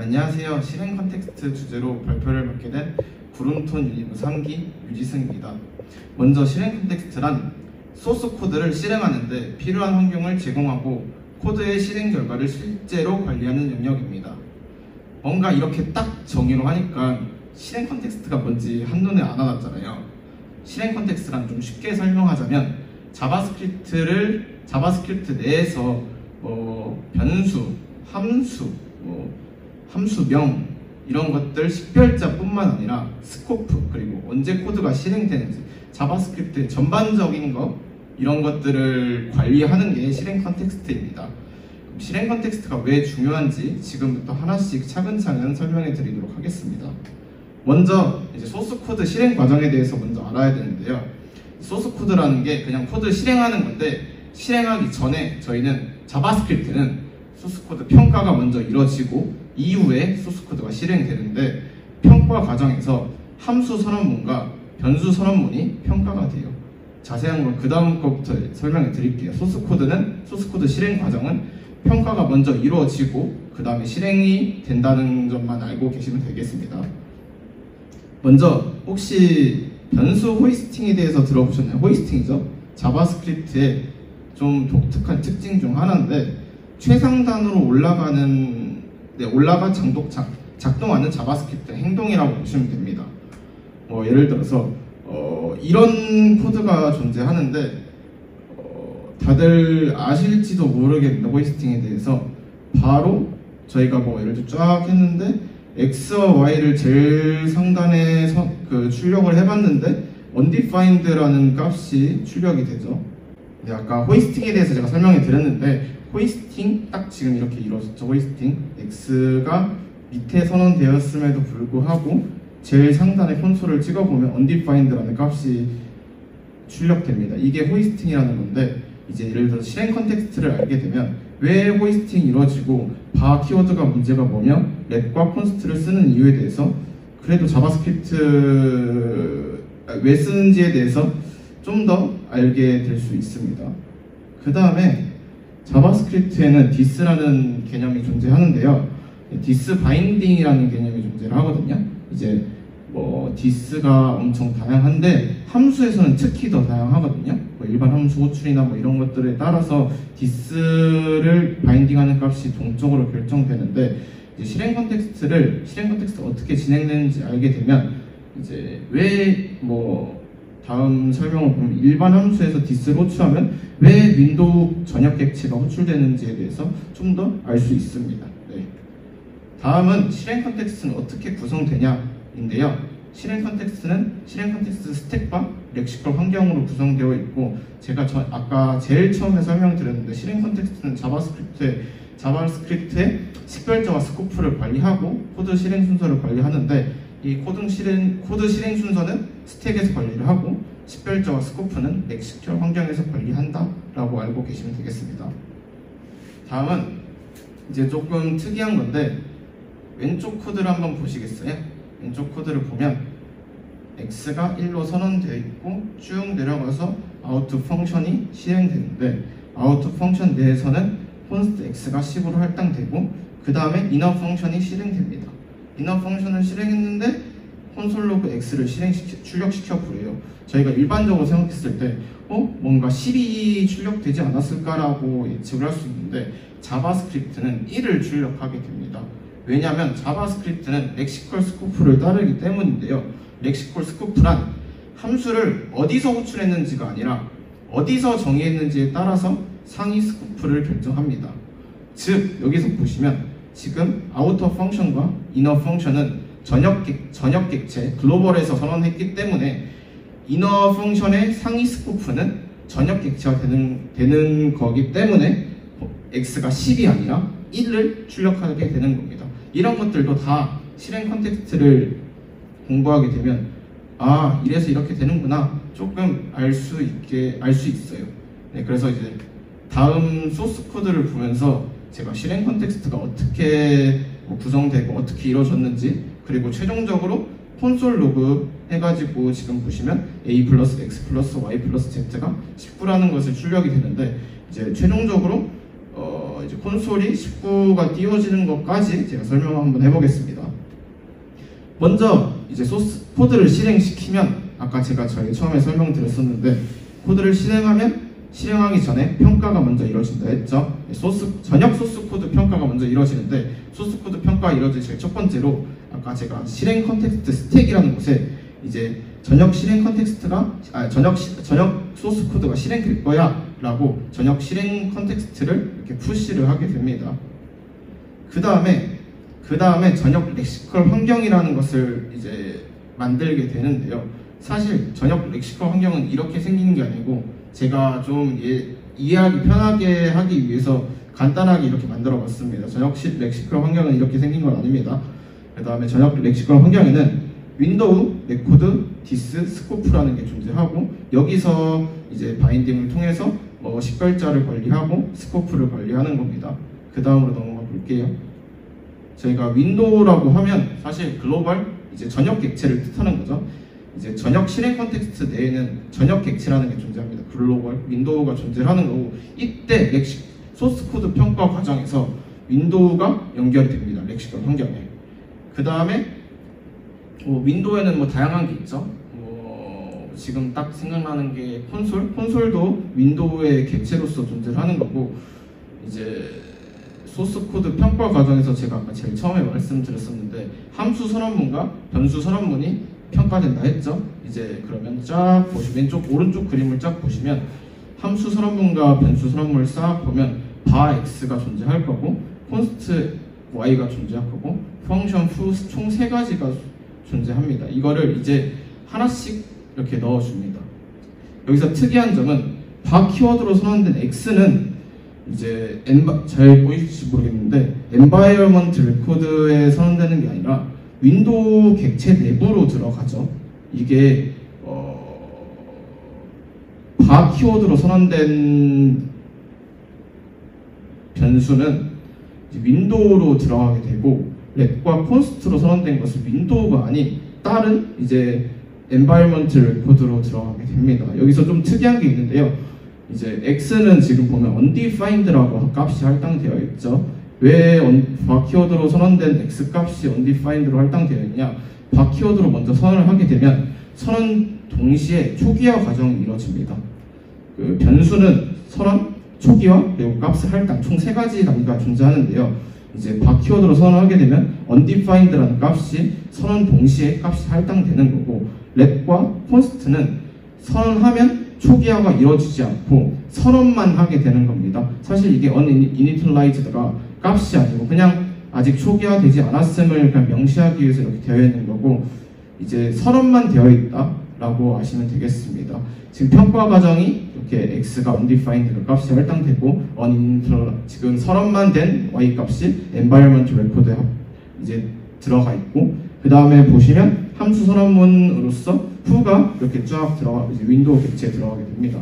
안녕하세요. 실행 컨텍스트 주제로 발표를 맡게 된 구름톤 유니브 3기 유지승입니다. 먼저 실행 컨텍스트란 소스 코드를 실행하는데 필요한 환경을 제공하고 코드의 실행 결과를 실제로 관리하는 영역입니다. 뭔가 이렇게 딱 정의로 하니까 실행 컨텍스트가 뭔지 한눈에 안 와닿잖아요. 실행 컨텍스트란 좀 쉽게 설명하자면 자바스크립트 내에서 변수, 함수, 함수명 이런 것들 식별자뿐만 아니라 스코프 그리고 언제 코드가 실행되는지 자바스크립트의 전반적인 거 이런 것들을 관리하는 게 실행 컨텍스트입니다. 실행 컨텍스트가 왜 중요한지 지금부터 하나씩 차근차근 설명해 드리도록 하겠습니다. 먼저 이제 소스 코드 실행 과정에 대해서 먼저 알아야 되는데요. 소스 코드라는 게 그냥 코드 실행하는 건데 실행하기 전에 저희는 자바스크립트는 소스 코드 평가가 먼저 이루어지고 이후에 소스 코드가 실행되는데 평가 과정에서 함수 선언문과 변수 선언문이 평가가 돼요. 자세한 건 그 다음 거부터 설명해 드릴게요. 소스 코드 실행 과정은 평가가 먼저 이루어지고 그 다음에 실행이 된다는 점만 알고 계시면 되겠습니다. 먼저 혹시 변수 호이스팅에 대해서 들어보셨나요? 호이스팅이죠. 자바스크립트의 좀 독특한 특징 중 하나인데 최상단으로 올라가 작동하는 자바스크립트 행동이라고 보시면 됩니다. 예를 들어서 이런 코드가 존재하는데 다들 아실지도 모르겠는데 호이스팅에 대해서 바로 저희가 예를 들어 쫙 했는데 X와 Y를 제일 상단에 출력을 해봤는데 undefined라는 값이 출력이 되죠. 네, 아까 호이스팅에 대해서 제가 설명해 드렸는데 호이스팅 딱 지금 이렇게 이루어졌죠. 호이스팅 X가 밑에 선언되었음에도 불구하고 제일 상단에 콘솔을 찍어보면 undefined라는 값이 출력됩니다. 이게 호이스팅이라는 건데 이제 예를 들어 실행 컨텍스트를 알게 되면 왜 호이스팅이 이루어지고 바 키워드가 문제가 뭐며 렛과 콘스트를 쓰는 이유에 대해서 그래도 자바스크립트 왜 쓰는지에 대해서 좀 더 알게 될 수 있습니다. 그 다음에 자바스크립트에는 디스라는 개념이 존재하는데요. 디스 바인딩이라는 개념이 존재를 하거든요. 이제 디스가 엄청 다양한데 함수에서는 특히 더 다양하거든요. 일반 함수 호출이나 이런 것들에 따라서 디스를 바인딩하는 값이 동적으로 결정되는데 이제 실행 컨텍스트 어떻게 진행되는지 알게 되면 이제 왜 다음 설명을 보면 일반 함수에서 디스를 호출하면 왜 윈도우 전역 객체가 호출되는지에 대해서 좀 더 알 수 있습니다. 네. 다음은 실행 컨텍스트는 어떻게 구성되냐인데요. 실행 컨텍스트 스택과 렉시컬 환경으로 구성되어 있고 제가 아까 제일 처음에 설명드렸는데 실행 컨텍스트는 자바스크립트의 식별자와 스코프를 관리하고 코드 실행 순서를 관리하는데 이 코드 실행 순서는 스택에서 관리를 하고 식별자와 스코프는 렉시컬 환경에서 관리한다 라고 알고 계시면 되겠습니다. 다음은 이제 조금 특이한 건데 왼쪽 코드를 한번 보시겠어요? 왼쪽 코드를 보면 X가 1로 선언되어 있고 쭉 내려가서 out 펑션이 실행되는데 out 펑션 내에서는 const X가 10으로 할당되고 그 다음에 inner 펑션이 실행됩니다. inner 펑션을 실행했는데 콘솔 로그 X를 출력시켜 버려요. 저희가 일반적으로 생각했을 때 뭔가 10이 출력되지 않았을까라고 예측을 할 수 있는데 자바스크립트는 1을 출력하게 됩니다. 왜냐하면 자바스크립트는 렉시컬 스코프를 따르기 때문인데요. 렉시컬 스코프란 함수를 어디서 호출했는지가 아니라 어디서 정의했는지에 따라서 상위 스코프를 결정합니다. 즉 여기서 보시면 지금 아우터 펑션과 이너 펑션은 전역 객체 글로벌에서 선언했기 때문에 이너 펑션의 상위 스코프는 전역 객체가 되는 거기 때문에 X가 10이 아니라 1을 출력하게 되는 겁니다. 이런 것들도 다 실행 컨텍스트를 공부하게 되면 이래서 이렇게 되는구나 조금 알 수 있어요. 네, 그래서 이제 다음 소스 코드를 보면서 제가 실행 컨텍스트가 어떻게 구성되고 어떻게 이루어졌는지 그리고 최종적으로 콘솔 로그 해가지고 지금 보시면 a 플러스 x 플러스 y 플러스 z가 19라는 것을 출력이 되는데 이제 최종적으로 이제 콘솔이 19가 띄워지는 것까지 제가 설명을 한번 해보겠습니다. 먼저 이제 소스 코드를 실행시키면 아까 제가 저희 처음에 설명드렸었는데 코드를 실행하기 전에 평가가 먼저 이루어진다 했죠. 전역 소스 코드 평가가 먼저 이루어지는데 소스 코드 평가가 이루어질 제일 첫 번째로 아까 제가 실행 컨텍스트 스택이라는 곳에 이제 전역 실행 컨텍스트가 전역 소스 코드가 실행될 거야 라고 전역 실행 컨텍스트를 이렇게 푸시를 하게 됩니다. 그 다음에 전역 렉시컬 환경이라는 것을 이제 만들게 되는데요. 사실 전역 렉시컬 환경은 이렇게 생긴 게 아니고 제가 좀 이해하기 편하게 하기 위해서 간단하게 이렇게 만들어 봤습니다. 전역 렉시컬 환경은 이렇게 생긴 건 아닙니다. 그 다음에 전역 렉시컬 환경에는 윈도우, 레코드, 디스, 스코프라는 게 존재하고 여기서 이제 바인딩을 통해서 식별자를 관리하고 스코프를 관리하는 겁니다. 그 다음으로 넘어가 볼게요. 저희가 윈도우라고 하면 사실 글로벌 이제 전역 객체를 뜻하는 거죠. 이제 전역 실행 컨텍스트 내에는 전역 객체라는 게 존재합니다. 글로벌 윈도우가 존재하는 거고 이때 소스 코드 평가 과정에서 윈도우가 연결이 됩니다. 렉시컬 환경에. 그 다음에 윈도우에는 다양한 게 있죠. 지금 딱 생각나는 게 콘솔도 윈도우의 객체로서 존재하는 거고 이제 소스 코드 평가 과정에서 제가 아까 제일 처음에 말씀드렸었는데 함수 선언문과 변수 선언문이 평가된다 했죠. 이제 그러면 쫙 보시면 오른쪽 그림을 쫙 보시면 함수 선언문과 변수 선언문을 싹 보면 바 x가 존재할 거고 콘스트 y가 존재할 거고 펑션 fu 총 3가지가 존재합니다. 이거를 이제 하나씩 이렇게 넣어줍니다. 여기서 특이한 점은 바 키워드로 선언된 x는 이제 잘 보이실지 모르겠는데 environment record에 선언되는 게 아니라 윈도우 객체 내부로 들어가죠. 이게 바 키워드로 선언된 변수는 윈도우로 들어가게 되고 렛과 콘스트로 선언된 것은 윈도우가 아닌 다른 이제 environment record로 들어가게 됩니다. 여기서 좀 특이한 게 있는데요. 이제 x는 지금 보면 undefined라고 값이 할당되어 있죠. 왜 바 키워드로 선언된 x 값이 undefined로 할당되어 있냐? 바 키워드로 먼저 선언을 하게 되면 선언 동시에 초기화 과정이 이루어집니다. 그 변수는 선언, 초기화, 그리고 값을 할당 총 3가지 단계가 존재하는데요. 이제 바 키워드로 선언하게 되면 undefined라는 값이 선언 동시에 값이 할당되는 거고 let과 const는 선언하면 초기화가 이루어지지 않고 선언만 하게 되는 겁니다. 사실 이게 uninitialized가 값이 아니고 그냥 아직 초기화되지 않았음을 그냥 명시하기 위해서 이렇게 되어 있는 거고 이제 선언만 되어 있다라고 아시면 되겠습니다. 지금 평가 과정이 이렇게 x가 undefined 값이 할당되고 지금 선언만 된 y 값이 environment record에 이제 들어가 있고 그 다음에 보시면 함수 선언문으로서 fu가 이렇게 쫙 이제 윈도우 객체에 들어가게 됩니다.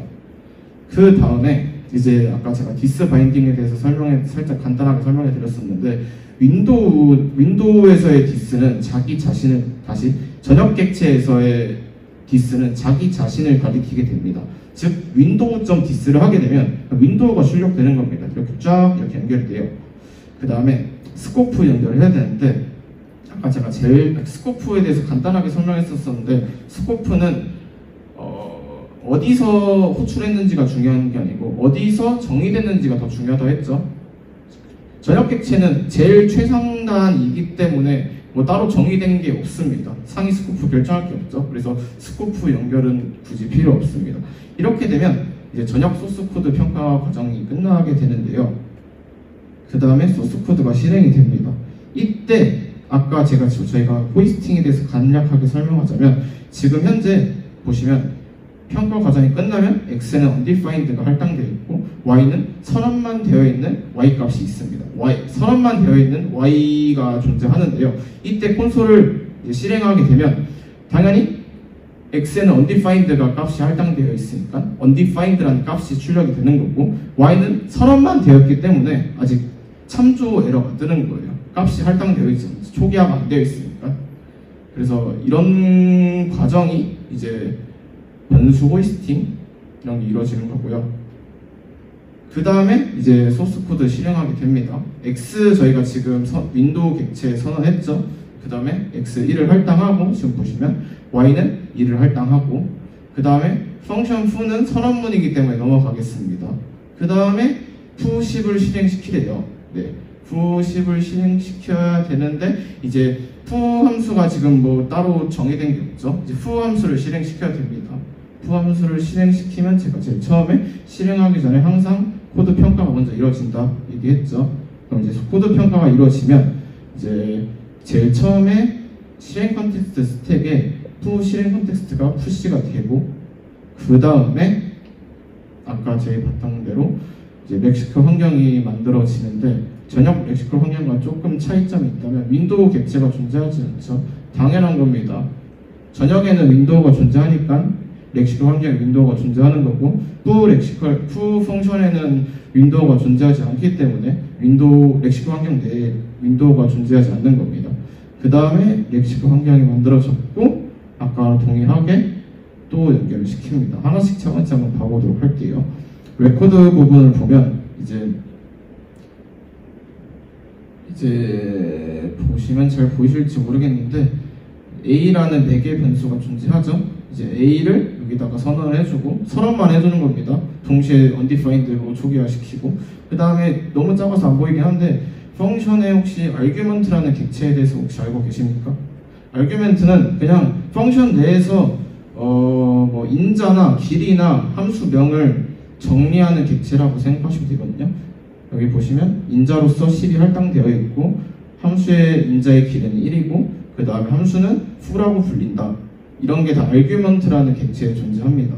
그 다음에 이제 아까 제가 디스 바인딩에 대해서 살짝 간단하게 설명해 드렸었는데 윈도우에서의 디스는 자기 자신을 다시 전역 객체에서의 디스는 자기 자신을 가리키게 됩니다. 즉 윈도우.디스를 하게 되면 윈도우가 출력되는 겁니다. 이렇게 쫙 이렇게 연결이 돼요. 그 다음에 스코프 연결을 해야 되는데 아까 제가 스코프에 대해서 간단하게 설명했었는데 스코프는 어디서 호출했는지가 중요한 게 아니고 어디서 정의됐는지가 더 중요하다 했죠. 전역 객체는 제일 최상단이기 때문에 따로 정의된 게 없습니다. 상위 스코프 결정할 게 없죠. 그래서 스코프 연결은 굳이 필요 없습니다. 이렇게 되면 이제 전역 소스 코드 평가 과정이 끝나게 되는데요. 그 다음에 소스 코드가 실행이 됩니다. 이때 아까 저희가 호이스팅에 대해서 간략하게 설명하자면 지금 현재 보시면 평가 과정이 끝나면 x는 undefined가 할당되어 있고 y는 선언만 되어 있는 y 값이 있습니다. 선언만 되어 있는 y가 존재하는데요. 이때 콘솔을 실행하게 되면 당연히 x는 undefined가 값이 할당되어 있으니까 undefined라는 값이 출력이 되는 거고 y는 선언만 되었기 때문에 아직 참조 에러가 뜨는 거예요. 값이 할당되어 있지 않죠. 초기화가 안 되어 있으니까. 그래서 이런 과정이 이제 변수 호이스팅 이런 게 이루어지는 거고요. 그 다음에 이제 소스 코드 실행하게 됩니다. X 저희가 지금 윈도우 객체에 선언했죠. 그 다음에 X 1을 할당하고, 지금 보시면 Y는 2를 할당하고, 그 다음에 펑션 foo는 선언문이기 때문에 넘어가겠습니다. 그 다음에 foo 10을 실행시키래요. 네, foo 10을 실행시켜야 되는데 이제 foo 함수가 지금 뭐 따로 정의된 게 없죠. 이제 foo 함수를 실행시켜야 됩니다. foo 함수를 실행시키면 제가 제일 처음에 실행하기 전에 항상 코드 평가가 먼저 이루어진다 얘기했죠. 그럼 이제 코드 평가가 이루어지면 이제 제일 처음에 실행 컨텍스트 스택에 foo 실행 컨텍스트가 푸시가 되고, 그 다음에 아까 저희 봤던 대로 이제 멕시코 환경이 만들어지는데, 전역 멕시코 환경과 조금 차이점이 있다면 윈도우 객체가 존재하지 않죠. 당연한 겁니다. 전역에는 윈도우가 존재하니까 멕시코 환경에 윈도우가 존재하는 거고, foo 펑션에는 윈도우가 존재하지 않기 때문에 멕시코 환경 내에 윈도우가 존재하지 않는 겁니다. 그 다음에 멕시코 환경이 만들어졌고, 아까 동일하게 또 연결을 시킵니다. 하나씩 차근차근 한번 봐보도록 할게요. 레코드 부분을 보면 이제 보시면 잘 보이실지 모르겠는데 A라는 4개의 변수가 존재하죠. 이제 A를 여기다가 선언을 해주고, 선언만 해주는 겁니다. 동시에 undefined로 초기화시키고, 그 다음에 너무 작아서 안 보이긴 한데 펑션에 혹시 argument라는 객체에 대해서 혹시 알고 계십니까? argument는 그냥 펑션 내에서 뭐 인자나 길이나 함수명을 정리하는 객체라고 생각하시면 되거든요. 여기 보시면 인자로서 10이 할당되어 있고, 함수의 인자의 길이는 1이고, 그 다음에 함수는 foo라고 불린다. 이런 게 다 argument라는 객체에 존재합니다.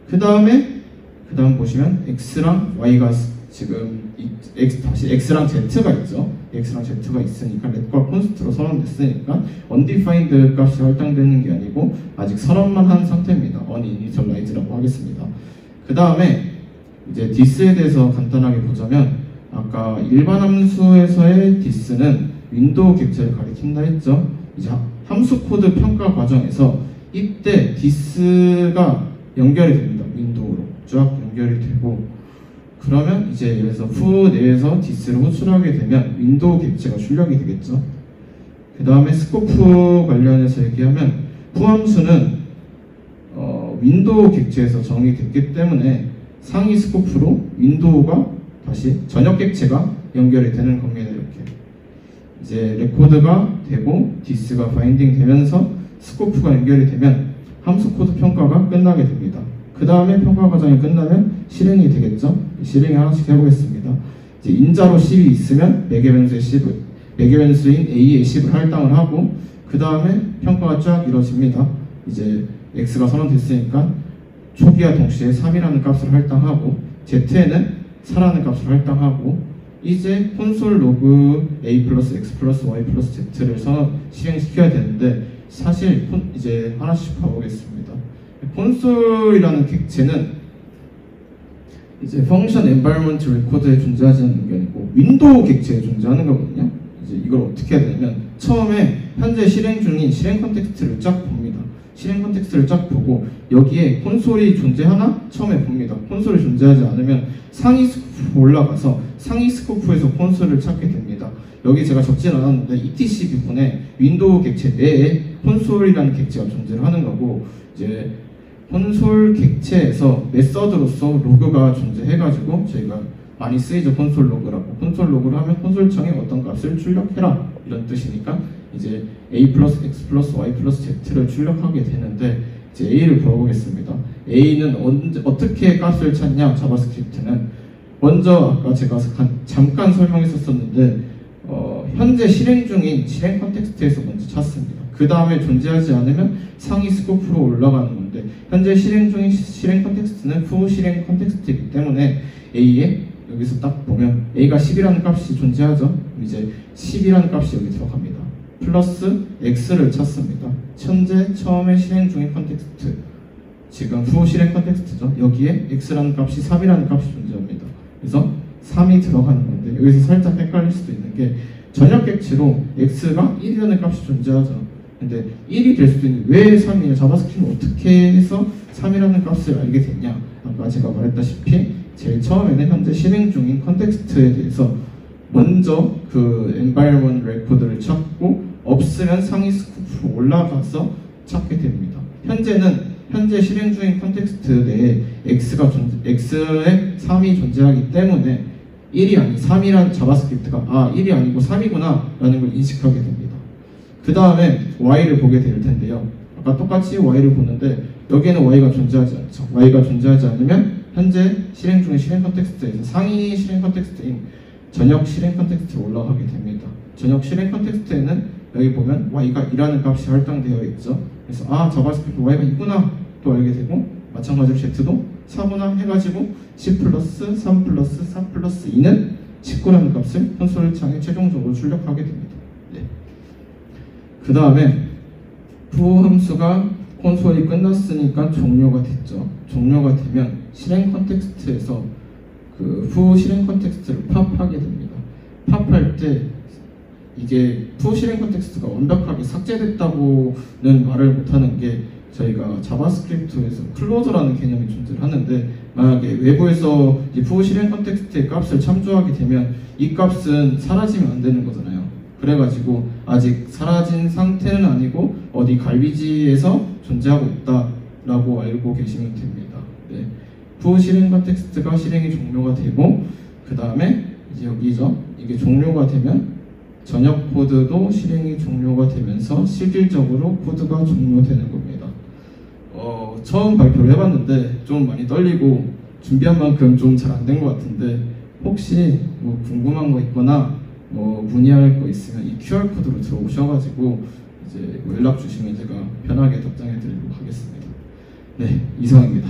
그 다음 보시면 x랑 y가 지금 x랑 z가 있죠. x랑 z가 있으니까 let과 const로 선언됐으니까 undefined 값이 할당되는 게 아니고 아직 선언만 한 상태입니다. uninitialize라고 하겠습니다. 그 다음에 이제 this에 대해서 간단하게 보자면, 아까 일반 함수에서의 this는 윈도우 객체를 가리킨다 했죠. 이제 함수 코드 평가 과정에서 이때 this가 연결이 됩니다. 윈도우로 쫙 연결이 되고, 그러면 이제 예를 들어서 foo 내에서 this를 호출하게 되면 윈도우 객체가 출력이 되겠죠. 그 다음에 스코프 관련해서 얘기하면 foo 함수는 윈도우 객체에서 정의됐기 때문에 상위 스코프로 윈도우가 다시 전역 객체가 연결이 되는 겁니다. 이렇게 이제 레코드가 되고 this가 바인딩 되면서 스코프가 연결이 되면 함수 코드 평가가 끝나게 됩니다. 그 다음에 평가 과정이 끝나면 실행이 되겠죠. 실행 하나씩 해보겠습니다. 이제 인자로 10이 있으면 매개 변수인 A의 10을 할당을 하고, 그 다음에 평가가 쫙 이루어집니다. 이제 X가 선언됐으니까 초기화 동시에 3이라는 값을 할당하고, Z에는 4라는 값을 할당하고, 이제 콘솔 로그 A 플러스 X 플러스 Y 플러스 Z를 실행시켜야 되는데, 사실 이제 하나씩 봐보겠습니다. 콘솔이라는 객체는 이제 펑션 environment record에 존재하지 않는 게 아니고 윈도우 객체에 존재하는 거거든요. 이제 이걸 어떻게 해야 되냐면, 처음에 현재 실행 중인 실행 컨텍스트를 쫙 봅니다. 실행 컨텍스트를 쫙 보고 여기에 콘솔이 존재하나 처음에 봅니다. 콘솔이 존재하지 않으면 상위 스코프 올라가서 상위 스코프에서 콘솔을 찾게 됩니다. 여기 제가 적진 않았는데 etc 부분에 윈도우 객체 내에 콘솔이라는 객체가 존재를 하는 거고, 이제 콘솔 객체에서 메서드로서 로그가 존재해가지고 저희가 많이 쓰이죠. 콘솔 로그라고. 콘솔 로그를 하면 콘솔창에 어떤 값을 출력해라 이런 뜻이니까 이제 A 플러스 X 플러스 Y 플러스 Z를 출력하게 되는데, 이제 A를 보아보겠습니다. A는 어떻게 값을 찾냐, 자바스크립트는 먼저 아까 제가 잠깐 설명했었는데 현재 실행 중인 실행 컨텍스트에서 먼저 찾습니다. 그 다음에 존재하지 않으면 상위 스코프로 올라가는 건데, 현재 실행 중인 실행 컨텍스트는 foo 실행 컨텍스트이기 때문에 A에 여기서 딱 보면 A가 10이라는 값이 존재하죠. 이제 10이라는 값이 여기 들어갑니다. 플러스 X를 찾습니다. 현재 처음에 실행 중인 컨텍스트, 지금 foo 실행 컨텍스트죠. 여기에 X라는 값이 3이라는 값이 존재합니다. 그래서 3이 들어가는 건데, 여기서 살짝 헷갈릴 수도 있는 게 전역 객체로 X가 1이라는 값이 존재하죠. 근데 1이 될 수도 있는데 왜 3이냐, 자바스크립트는 어떻게 해서 3이라는 값을 알게 됐냐. 아까 제가 말했다시피 제일 처음에는 현재 실행 중인 컨텍스트에 대해서 먼저 그 environment record를 찾고 없으면 상위 스코프로 올라가서 찾게 됩니다. 현재 실행 중인 컨텍스트 내에 x의 3이 존재하기 때문에 1이 아닌 3이라는 자바스크립트가 1이 아니고 3이구나 라는 걸 인식하게 됩니다. 그 다음에 y를 보게 될 텐데요. 아까 똑같이 y를 보는데 여기에는 y가 존재하지 않죠. y가 존재하지 않으면 현재 실행 중인 실행 컨텍스트에서 상위 실행 컨텍스트인 전역 실행 컨텍스트로 올라가게 됩니다. 전역 실행 컨텍스트에는 여기 보면 y가 2라는 값이 할당되어 있죠. 그래서 자바스크립트 y가 2구나 또 알게 되고, 마찬가지로 z도 4구나 해가지고 10 플러스 3 플러스 4 플러스 2는 19라는 값을 콘솔 창에 최종적으로 출력하게 됩니다. 네. 그 다음에 fu 함수가 콘솔이 끝났으니까 종료가 됐죠. 종료가 되면 실행 컨텍스트에서 그 fu 실행 컨텍스트를 팝하게 됩니다. 팝할 때 이게 fu 실행 컨텍스트가 완벽하게 삭제됐다고는 말을 못하는 게, 저희가 자바스크립트에서 클로저라는 개념이 존재를 하는데, 만약에 외부에서 이 fu 실행 컨텍스트의 값을 참조하게 되면 이 값은 사라지면 안 되는 거잖아요. 그래가지고 아직 사라진 상태는 아니고 어디 갈비지에서 존재하고 있다라고 알고 계시면 됩니다. 네. fu 실행 컨텍스트가 실행이 종료가 되고, 그 다음에 이제 여기죠. 이게 종료가 되면 전역 코드도 실행이 종료가 되면서 실질적으로 코드가 종료되는 겁니다. 처음 발표를 해봤는데 좀 많이 떨리고 준비한 만큼 좀 잘 안 된 것 같은데, 혹시 뭐 궁금한 거 있거나 뭐 문의할 거 있으면 이 QR코드로 들어오셔가지고 이제 뭐 연락 주시면 제가 편하게 답장해 드리도록 하겠습니다. 네, 이상입니다.